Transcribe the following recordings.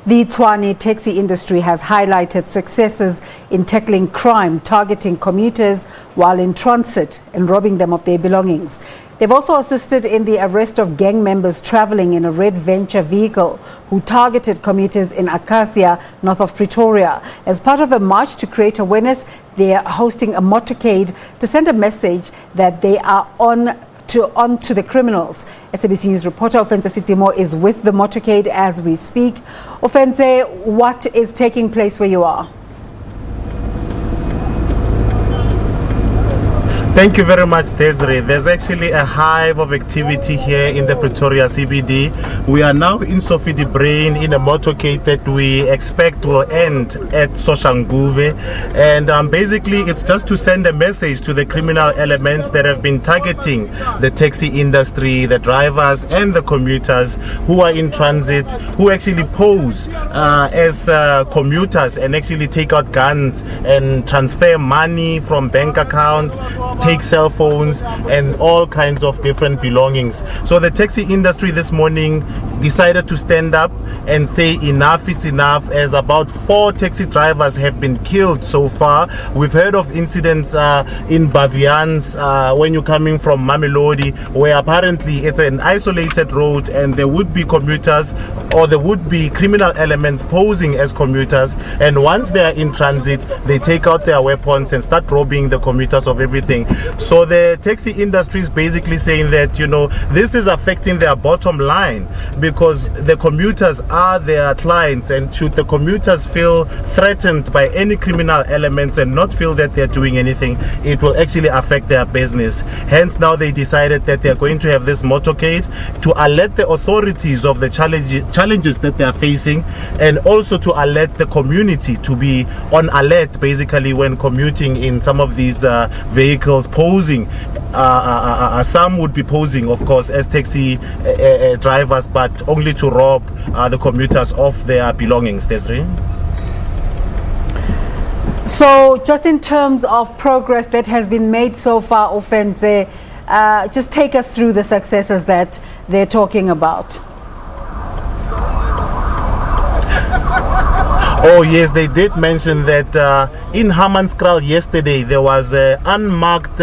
The Tshwane Taxi Industry has highlighted successes in tackling crime, targeting commuters while in transit and robbing them of their belongings. They've also assisted in the arrest of gang members travelling in a red venture vehicle who targeted commuters in Akasia, north of Pretoria. As part of a march to create awareness, they are hosting a motorcade to send a message that they are on to the criminals. SABC News reporter Ofentse Setimo is with the motorcade as we speak. Ofentse, what is taking place where you are? Thank you very much, Desiree. There's actually a hive of activity here in the Pretoria CBD. We are now in Sophie de Brain in a motorcade that we expect will end at Soshanguve. And basically, it's just to send a message to the criminal elements that have been targeting the taxi industry, the drivers and the commuters who are in transit, who actually pose as commuters and actually take out guns and transfer money from bank accounts, take cell phones and all kinds of different belongings. So the taxi industry this morning decided to stand up and say enough is enough, as about 4 taxi drivers have been killed so far. We've heard of incidents in Bavians when you're coming from Mamelodi, where apparently it's an isolated road and there would be commuters or there would be criminal elements posing as commuters, and once they are in transit they take out their weapons and start robbing the commuters of everything. So the taxi industry is basically saying that, you know, this is affecting their bottom line, because the commuters are their clients, and should the commuters feel threatened by any criminal elements and not feel that they're doing anything, it will actually affect their business. Hence now they decided that they're going to have this motorcade to alert the authorities of the challenges that they are facing, and also to alert the community to be on alert basically when commuting in some of these vehicles posing. Some would be posing, of course, as taxi drivers, but only to rob the commuters of their belongings. Desiree? So just in terms of progress that has been made so far, Ofentse, just take us through the successes that they're talking about. Oh yes, they did mention that in Hammanskraal yesterday there was an unmarked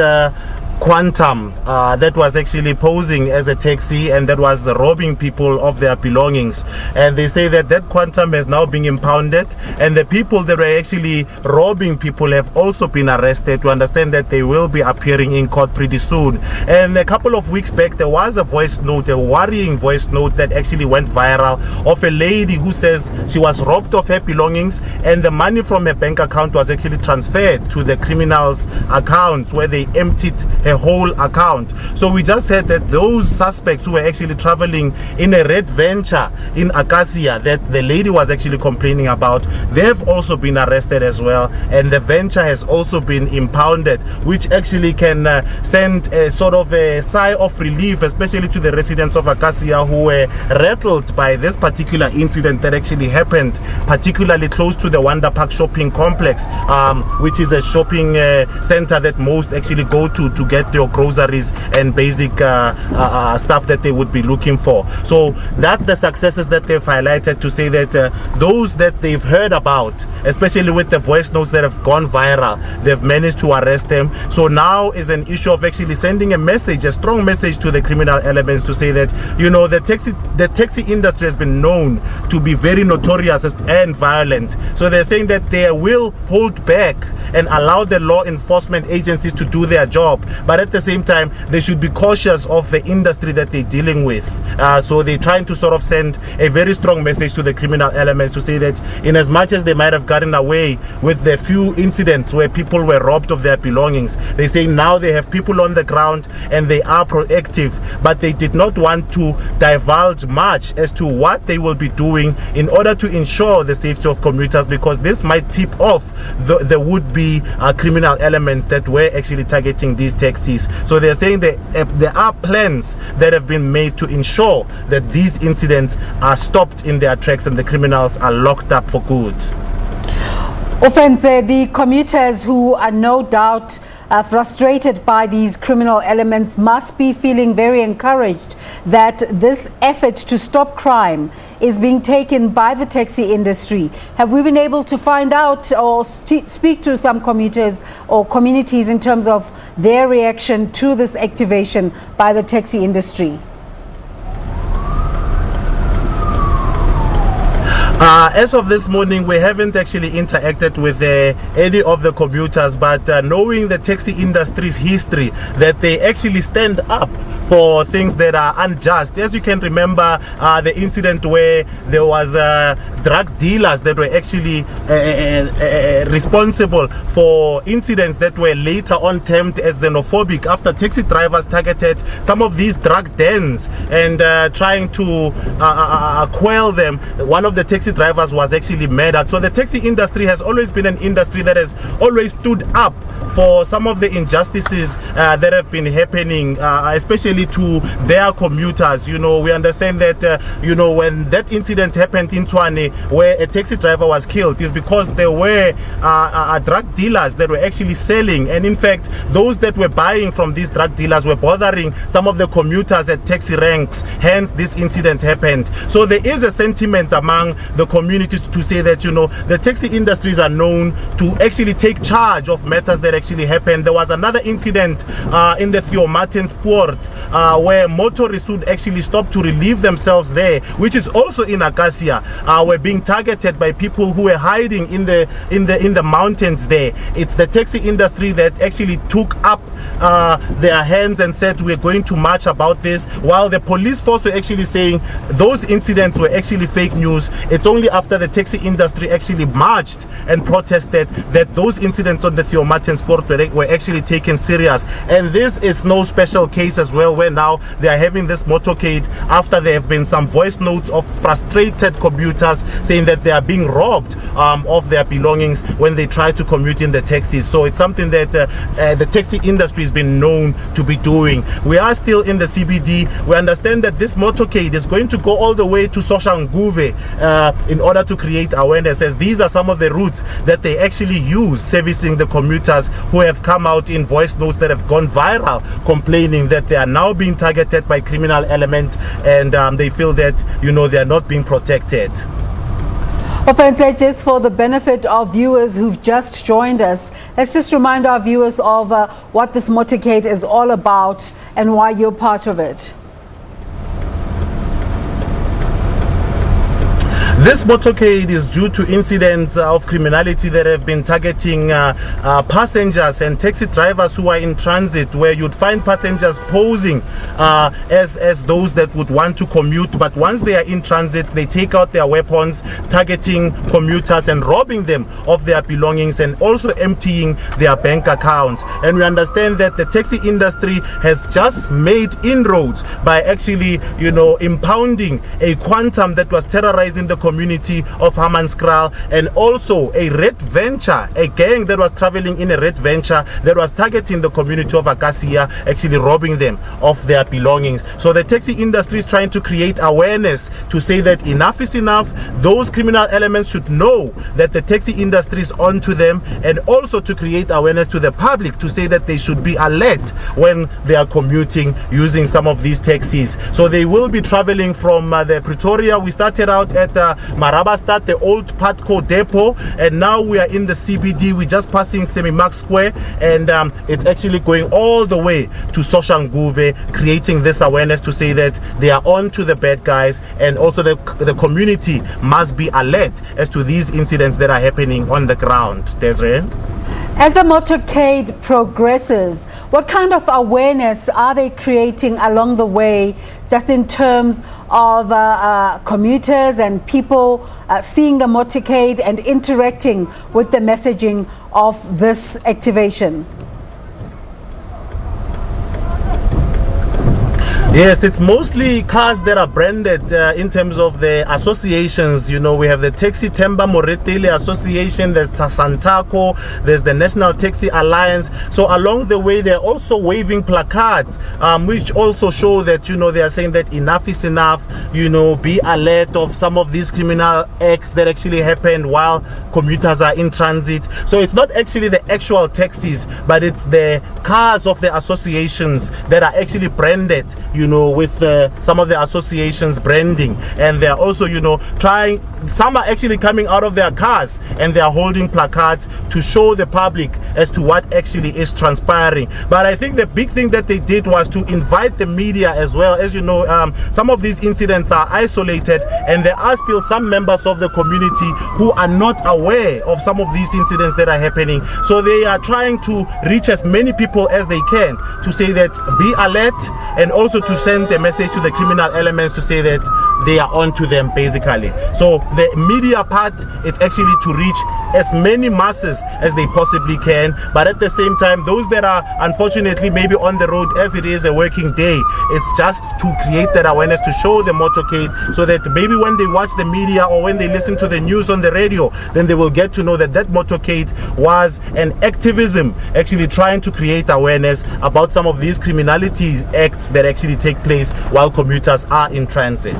quantum that was actually posing as a taxi and that was robbing people of their belongings, and they say that that quantum has now been impounded, and the people that were actually robbing people have also been arrested. To understand that they will be appearing in court pretty soon. And a couple of weeks back there was a voice note, a worrying voice note that actually went viral, of a lady who says she was robbed of her belongings and the money from her bank account was actually transferred to the criminals' accounts, where they emptied her whole account. So we just said that those suspects who were actually traveling in a red venture in Akasia that the lady was actually complaining about, they've also been arrested as well, and the venture has also been impounded, which actually can send a sort of a sigh of relief, especially to the residents of Akasia who were rattled by this particular incident that actually happened particularly close to the Wonder Park shopping complex, which is a shopping center that most actually go to get your groceries and basic stuff that they would be looking for. So that's the successes that they've highlighted, to say that those that they've heard about, especially with the voice notes that have gone viral, they've managed to arrest them. So now is an issue of actually sending a message, a strong message to the criminal elements, to say that, you know, the taxi industry has been known to be very notorious and violent. So they're saying that they will hold back and allow the law enforcement agencies to do their job, but at the same time they should be cautious of the industry that they're dealing with. So they're trying to sort of send a very strong message to the criminal elements, to say that in as much as they might have gotten away with the few incidents where people were robbed of their belongings, they say now they have people on the ground and they are proactive, but they did not want to divulge much as to what they will be doing in order to ensure the safety of commuters, because this might tip off the would-be criminal elements that were actually targeting these taxis. So they're saying that there are plans that have been made to ensure that these incidents are stopped in their tracks and the criminals are locked up for good. Ofentse, the commuters who are no doubt frustrated by these criminal elements must be feeling very encouraged that this effort to stop crime is being taken by the taxi industry. Have we been able to find out or speak to some commuters or communities in terms of their reaction to this activation by the taxi industry? As of this morning, we haven't actually interacted with any of the commuters, but knowing the taxi industry's history, that they actually stand up for things that are unjust. As you can remember, the incident where there was drug dealers that were actually responsible for incidents that were later on termed as xenophobic after taxi drivers targeted some of these drug dens and trying to quell them. One of the taxi drivers was actually murdered. So the taxi industry has always been an industry that has always stood up for some of the injustices that have been happening, especially to their commuters. You know, we understand that, you know, when that incident happened in Tshwane, where a taxi driver was killed, is because there were drug dealers that were actually selling. And in fact, those that were buying from these drug dealers were bothering some of the commuters at taxi ranks. Hence, this incident happened. So there is a sentiment among the communities to say that, you know, the taxi industries are known to actually take charge of matters that actually happened. There was another incident in the Marabastad where motorists would actually stop to relieve themselves there, which is also in Akasia, were being targeted by people who were hiding in the mountains there. It's the taxi industry that actually took up their hands and said we're going to march about this, while the police force were actually saying those incidents were actually fake news. It's only after the taxi industry actually marched and protested that those incidents on the Marabastad were actually taken serious. And this is no special case as well, where now they are having this motorcade after there have been some voice notes of frustrated commuters saying that they are being robbed of their belongings when they try to commute in the taxis. So it's something that the taxi industry has been known to be doing. We are still in the CBD. We understand that this motorcade is going to go all the way to Soshanguve in order to create awareness, as these are some of the routes that they actually use servicing the commuters who have come out in voice notes that have gone viral complaining that they are now being targeted by criminal elements and they feel that, you know, they are not being protected. Ofentse, just for the benefit of viewers who've just joined us, let's just remind our viewers of what this motorcade is all about and why you're part of it. This motorcade is due to incidents of criminality that have been targeting passengers and taxi drivers who are in transit, where you'd find passengers posing as those that would want to commute, but once they are in transit, they take out their weapons, targeting commuters and robbing them of their belongings and also emptying their bank accounts. And we understand that the taxi industry has just made inroads by actually, you know, impounding a quantum that was terrorizing the community of Hammanskraal, and also a red venture, a gang that was traveling in a red venture that was targeting the community of Akasia, actually robbing them of their belongings. So the taxi industry is trying to create awareness to say that enough is enough. Those criminal elements should know that the taxi industry is on to them, and also to create awareness to the public to say that they should be alert when they are commuting using some of these taxis. So they will be traveling from the Pretoria. We started out at Marabastad, the old Patco depot, and now we are in the CBD. We're just passing Semi-Max Square, and it's actually going all the way to Soshanguve, creating this awareness to say that they are on to the bad guys, and also the community must be alert as to these incidents that are happening on the ground. Desiree? As the motorcade progresses, what kind of awareness are they creating along the way, just in terms of commuters and people seeing the motorcade and interacting with the messaging of this activation? Yes, it's mostly cars that are branded in terms of the associations. You know, we have the Taxi Temba Moretele Association, there's Santako, there's the National Taxi Alliance. So along the way, they're also waving placards, which also show that, you know, they are saying that enough is enough, you know, be alert of some of these criminal acts that actually happened while commuters are in transit. So it's not actually the actual taxis, but it's the cars of the associations that are actually branded, you know, with some of the associations branding. And they're also, you know, trying, some are actually coming out of their cars and they're holding placards to show the public as to what actually is transpiring. But I think the big thing that they did was to invite the media as well. As you know, some of these incidents are isolated and there are still some members of the community who are not aware of some of these incidents that are happening. So they are trying to reach as many people as they can to say that be alert, and also to send a message to the criminal elements to say that they are on to them, basically. So the media part, it's actually to reach as many masses as they possibly can, but at the same time, those that are unfortunately maybe on the road as it is a working day, it's just to create that awareness, to show the motorcade, so that maybe when they watch the media or when they listen to the news on the radio, then they will get to know that that motorcade was an activism actually trying to create awareness about some of these criminality acts that actually take place while commuters are in transit.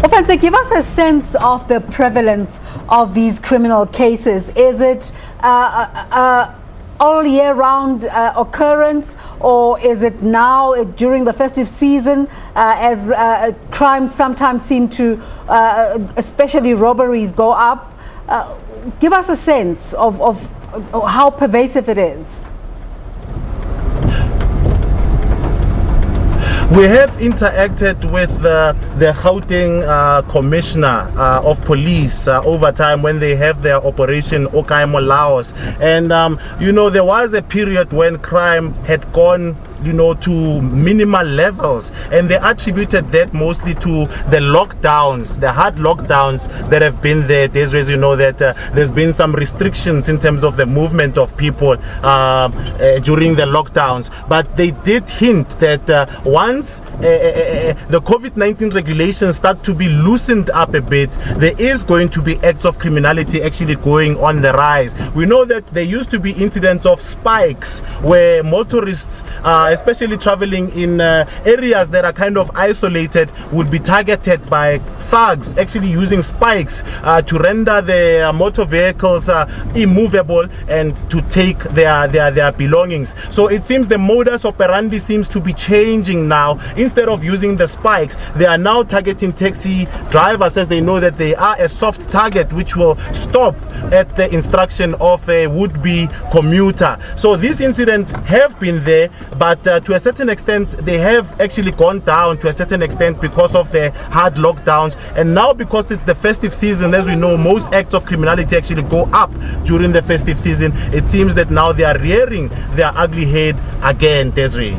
Ofentse, give us a sense of the prevalence of these criminal cases. Is it all year round occurrence, or is it now during the festive season as crimes sometimes seem to, especially robberies, go up? Give us a sense of how pervasive it is. We have interacted with the Gauteng Commissioner of Police over time when they have their Operation Okaimo Laos. And, you know, there was a period when crime had gone, you know, to minimal levels, and they attributed that mostly to the lockdowns, the hard lockdowns that have been there. There's, you know, that there's been some restrictions in terms of the movement of people during the lockdowns. But they did hint that once the COVID-19 regulations start to be loosened up a bit, there is going to be acts of criminality actually going on the rise. We know that there used to be incidents of spikes where motorists, especially traveling in areas that are kind of isolated, would be targeted by thugs actually using spikes to render their motor vehicles immovable and to take their belongings. So it seems the modus operandi seems to be changing now. Instead of using the spikes, they are now targeting taxi drivers as they know that they are a soft target which will stop at the instruction of a would-be commuter. So these incidents have been there, but to a certain extent they have actually gone down to a certain extent because of the hard lockdowns. And now, because it's the festive season, as we know, most acts of criminality actually go up during the festive season. It seems that now they are rearing their ugly head again, Desiree.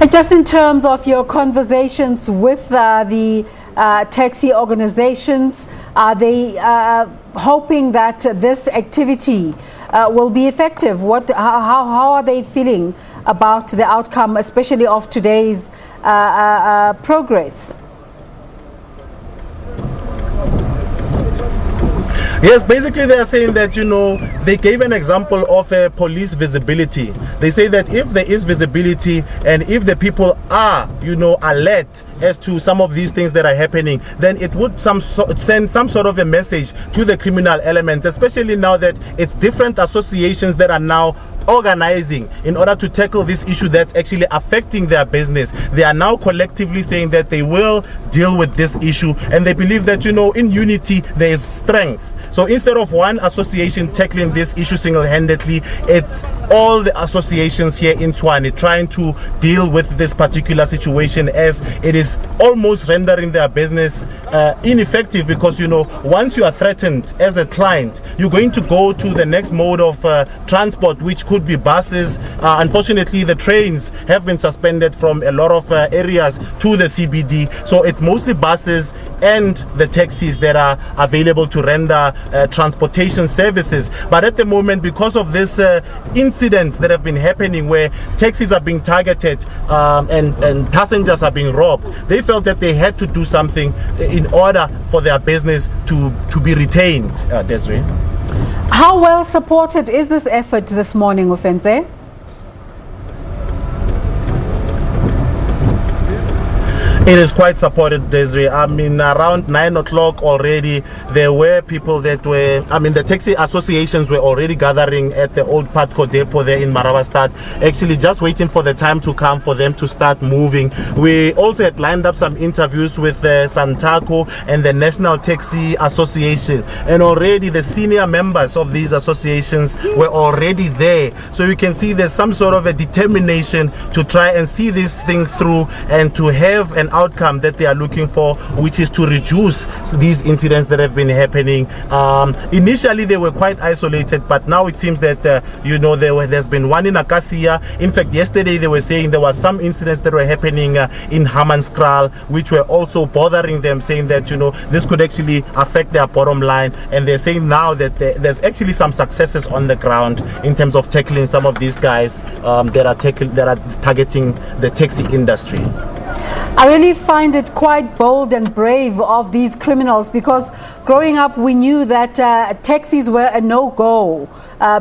And just in terms of your conversations with the taxi organizations, are they hoping that this activity will be effective? How are they feeling about the outcome, especially of today's progress? Yes, basically they are saying that, you know, they gave an example of police visibility. They say that if there is visibility and if the people are, you know, alert as to some of these things that are happening, then it would send some sort of a message to the criminal elements, especially now that it's different associations that are now organizing in order to tackle this issue that's actually affecting their business. They are now collectively saying that they will deal with this issue, and they believe that, you know, in unity there is strength. So instead of one association tackling this issue single-handedly, it's all the associations here in Tshwane trying to deal with this particular situation, as it is almost rendering their business ineffective, because, you know, once you are threatened as a client, you're going to go to the next mode of transport, which could be buses. Unfortunately, the trains have been suspended from a lot of areas to the CBD. So it's mostly buses and the taxis that are available to render transportation services. But at the moment, because of this incidents that have been happening where taxis are being targeted and passengers are being robbed, they felt that they had to do something in order for their business to be retained. Desiree. How well supported is this effort this morning, Ofentse? It is quite supported, Desiree. I mean, around 9 o'clock already, there were people that were, the taxi associations were already gathering at the old Patco depot there in Marabastad, actually just waiting for the time to come for them to start moving. We also had lined up some interviews with Santaco and the National Taxi Association, and already the senior members of these associations were already there. So you can see there's some sort of a determination to try and see this thing through and to have an outcome that they are looking for, which is to reduce these incidents that have been happening. Initially they were quite isolated, but now it seems that there's been one in Akasia. In fact, yesterday they were saying there were some incidents that were happening in Hammanskraal, which were also bothering them, saying that this could actually affect their bottom line. And they're saying now that there's actually some successes on the ground in terms of tackling some of these guys that are targeting the taxi industry. I really find it quite bold and brave of these criminals, because growing up we knew that taxis were a no-go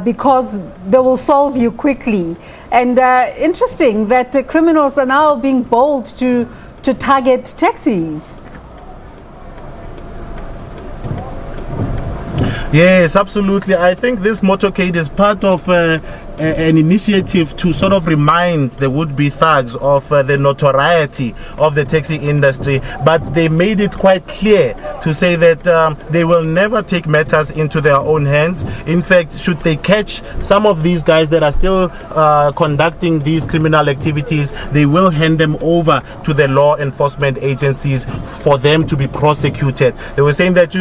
because they will solve you quickly. And interesting that criminals are now being bold to target taxis. Yes, absolutely. I think this motorcade is part of an initiative to sort of remind the would-be thugs of the notoriety of the taxi industry, but they made it quite clear to say that they will never take matters into their own hands. In fact, should they catch some of these guys that are still conducting these criminal activities, they will hand them over to the law enforcement agencies for them to be prosecuted. They were saying that,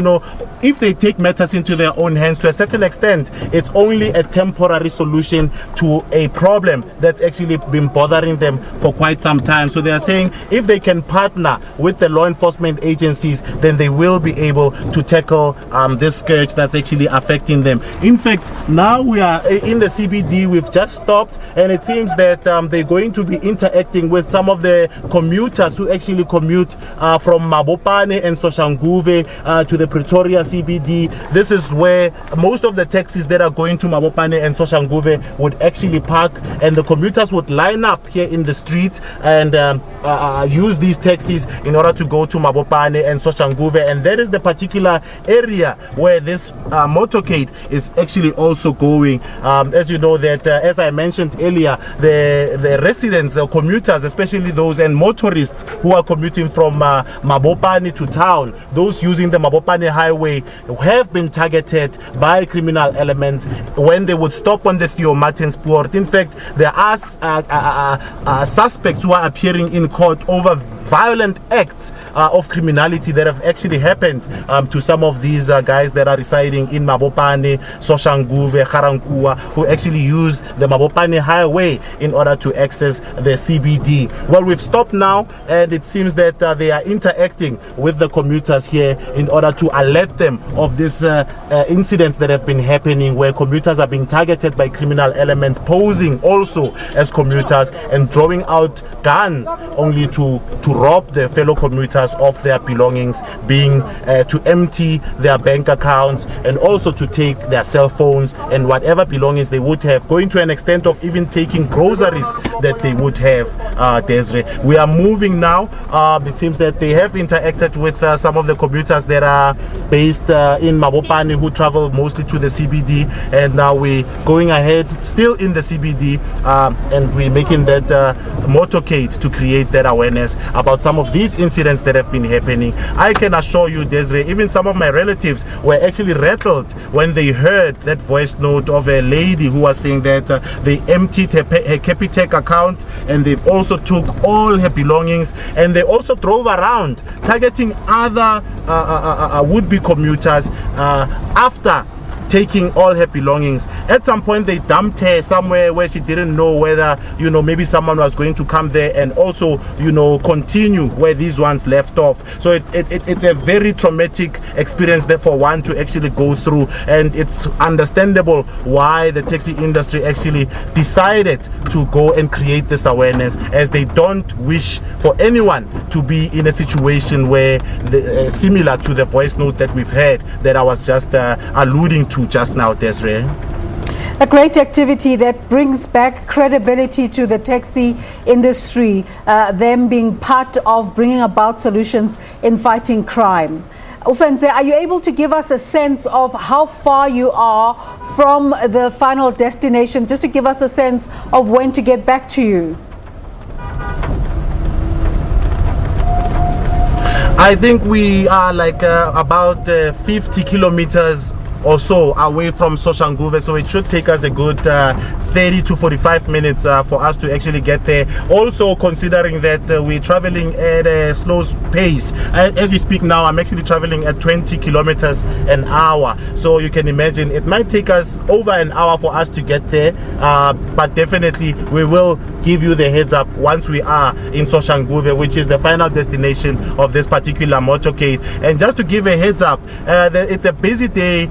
if they take matters into their own hands, to a certain extent, it's only a temporary solution to a problem that's actually been bothering them for quite some time. So they are saying if they can partner with the law enforcement agencies, then they will be able to tackle this scourge that's actually affecting them. In fact, now we are in the CBD. We've just stopped, and it seems that they're going to be interacting with some of the commuters who actually commute from Mabopane and Soshanguve to the Pretoria CBD. This is where most of the taxis that are going to Mabopane and Soshanguve would actually park, and the commuters would line up here in the streets and use these taxis in order to go to Mabopane and Soshanguve. And that is the particular area where this motorcade is actually also going. As you know that, as I mentioned earlier, the residents, the commuters, especially those and motorists who are commuting from Mabopane to town, those using the Mabopane highway, have been targeted by criminal elements when they would stop on the Theo Martinspoort. In fact, there are suspects who are appearing in court over violent acts of criminality that have actually happened to some of these guys that are residing in Mabopane, Soshanguve, Garankuwa, who actually use the Mabopane highway in order to access the CBD. Well, we've stopped now, and it seems that they are interacting with the commuters here in order to alert them of these incidents that have been happening, where commuters are being targeted by criminal elements posing also as commuters and drawing out guns only to rob their fellow commuters of their belongings, being to empty their bank accounts and also to take their cell phones and whatever belongings they would have, going to an extent of even taking groceries that they would have. Desiree, we are moving now. It seems that they have interacted with some of the commuters that are based in Mabopane who travel mostly to the CBD, and now we're going ahead still in the CBD and we're making that motorcade to create that awareness about some of these incidents that have been happening. I can assure you, Desiree, even some of my relatives were actually rattled when they heard that voice note of a lady who was saying that they emptied her Capitec account, and they also took all her belongings, and they also drove around targeting other would-be commuters after taking all her belongings. At some point they dumped her somewhere where she didn't know whether, maybe someone was going to come there and also, continue where these ones left off. So it's a very traumatic experience there for one to actually go through, and it's understandable why the taxi industry actually decided to go and create this awareness, as they don't wish for anyone to be in a situation where similar to the voice note that we've heard that I was just alluding to just now, Desiree. A great activity that brings back credibility to the taxi industry, them being part of bringing about solutions in fighting crime. Ofentse, are you able to give us a sense of how far you are from the final destination, just to give us a sense of when to get back to you? I think we are like about 50 kilometers or so away from Soshanguve, so it should take us a good 30 to 45 minutes for us to actually get there. Also considering that we're traveling at a slow pace. As we speak now, I'm actually traveling at 20 kilometers an hour, so you can imagine it might take us over an hour for us to get there, but definitely we will give you the heads up once we are in Soshanguve, which is the final destination of this particular motorcade. And just to give a heads up, it's a busy day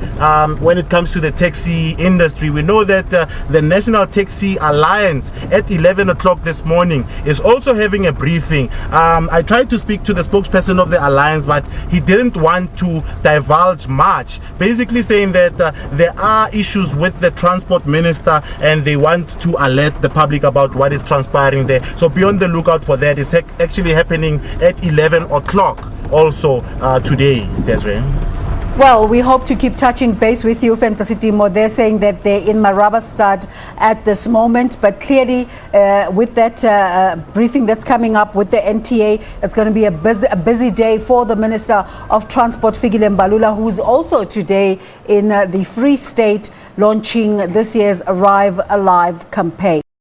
when it comes to the taxi industry. We know that the National Taxi Alliance at 11 o'clock this morning is also having a briefing. I tried to speak to the spokesperson of the alliance, but he didn't want to divulge much, basically saying that there are issues with the transport minister and they want to alert the public about what is transpiring there. So be on the lookout for that. It's actually happening at 11 o'clock also today, Desiree. Well, we hope to keep touching base with you, Setimo. They're saying that they're in Marabastad at this moment, but clearly with that briefing that's coming up with the NTA, it's going to be a busy day for the Minister of Transport, Fikile Mbalula, who's also today in the Free State launching this year's Arrive Alive campaign.